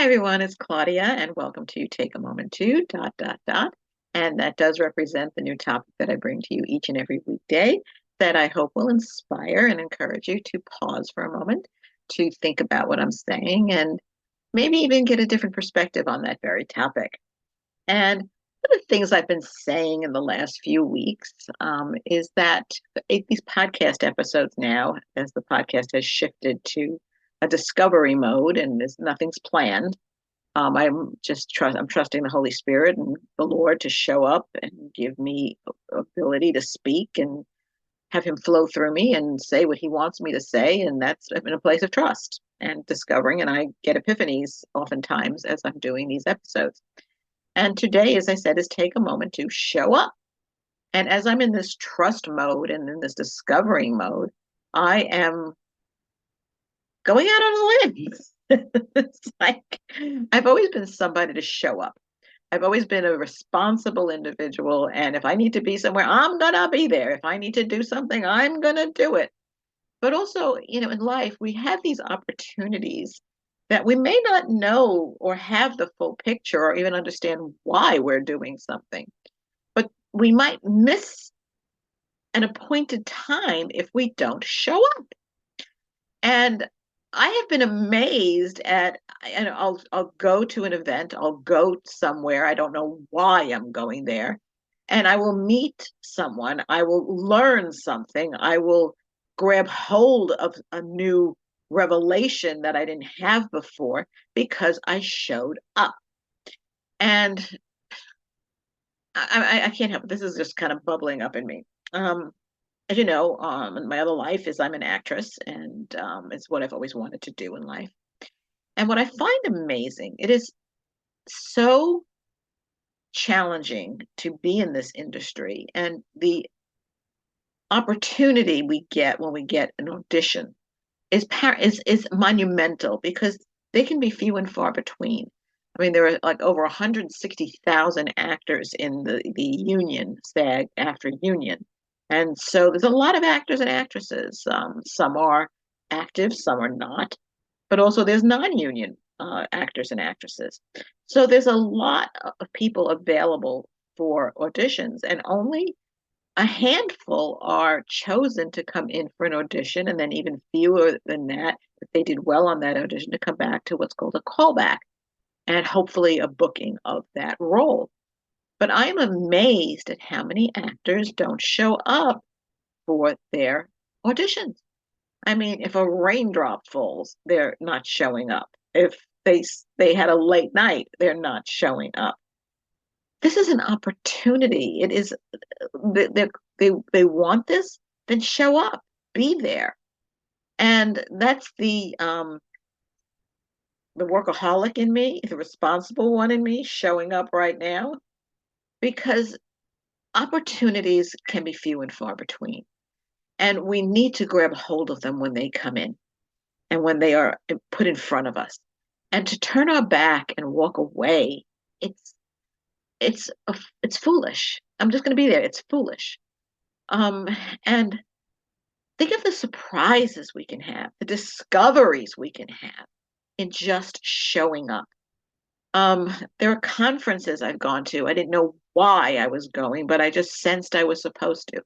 everyone, it's Claudia, and welcome to Take a Moment to ... And that does represent the new topic that I bring to you each and every weekday that I hope will inspire and encourage you to pause for a moment to think about what I'm saying and maybe even get a different perspective on that very topic. And one of the things I've been saying in the last few weeks is that these podcast episodes now, as the podcast has shifted to a discovery mode and nothing's planned, I'm trusting the Holy Spirit and the Lord to show up and give me ability to speak and have Him flow through me and say what He wants me to say, and that's in a place of trust and discovering. And I get epiphanies oftentimes as I'm doing these episodes. And today, as I said, is take a moment to show up. And as I'm in this trust mode and in this discovering mode, I am going out on a limb. It's like I've always been somebody to show up. I've always been a responsible individual. And if I need to be somewhere, I'm going to be there. If I need to do something, I'm going to do it. But also, in life, we have these opportunities that we may not know or have the full picture or even understand why we're doing something. But we might miss an appointed time if we don't show up. And I have been amazed at, and I'll go to an event, I'll go somewhere, I don't know why I'm going there, and I will meet someone, I will learn something, I will grab hold of a new revelation that I didn't have before because I showed up. And I can't help it. This is just kind of bubbling up in me. As you know, my other life is I'm an actress, and it's what I've always wanted to do in life. And what I find amazing, it is so challenging to be in this industry, and the opportunity we get when we get an audition is monumental because they can be few and far between. I mean, there are like over 160,000 actors in the union, SAG-AFTRA union. And so there's a lot of actors and actresses. Some are active, some are not, but also there's non-union actors and actresses. So there's a lot of people available for auditions, and only a handful are chosen to come in for an audition, and then even fewer than that, if they did well on that audition, to come back to what's called a callback and hopefully a booking of that role. But I'm amazed at how many actors don't show up for their auditions. I mean, if a raindrop falls, they're not showing up. If they had a late night, they're not showing up. This is an opportunity. It is they want this, then show up, be there. And that's the workaholic in me, the responsible one in me showing up right now, because opportunities can be few and far between. And we need to grab hold of them when they come in and when they are put in front of us. And to turn our back and walk away, it's foolish. I'm just going to be there. It's foolish. And think of the surprises we can have, the discoveries we can have in just showing up. There are conferences I've gone to. I didn't know why I was going, but I just sensed I was supposed to.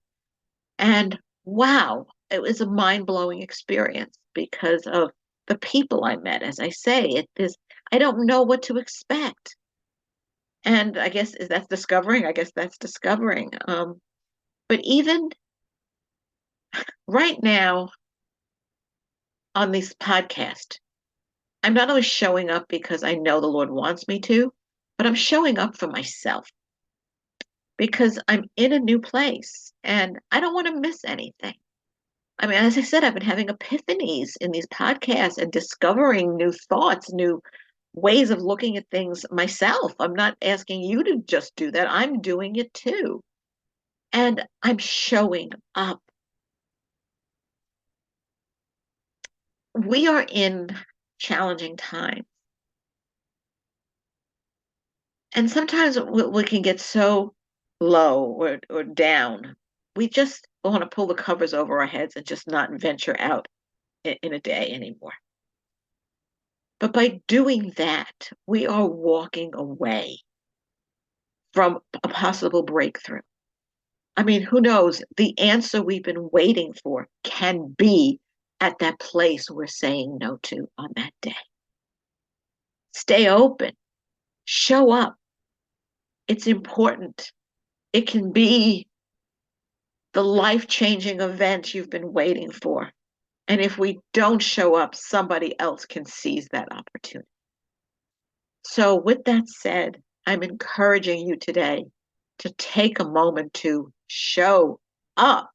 And wow, it was a mind-blowing experience because of the people I met. As I say, I don't know what to expect. And I guess that's discovering. I guess that's discovering. But even right now on this podcast, I'm not only showing up because I know the Lord wants me to, but I'm showing up for myself because I'm in a new place and I don't want to miss anything. I mean, as I said, I've been having epiphanies in these podcasts and discovering new thoughts, new ways of looking at things myself. I'm not asking you to just do that. I'm doing it too. And I'm showing up. We are in challenging times. And sometimes we can get so low or down. We just want to pull the covers over our heads and just not venture out in a day anymore. But by doing that, we are walking away from a possible breakthrough. I mean, who knows? The answer we've been waiting for can be at that place we're saying no to on that day. Stay open, show up. It's important. It can be the life-changing event you've been waiting for. And if we don't show up, somebody else can seize that opportunity. So, with that said, I'm encouraging you today to take a moment to show up.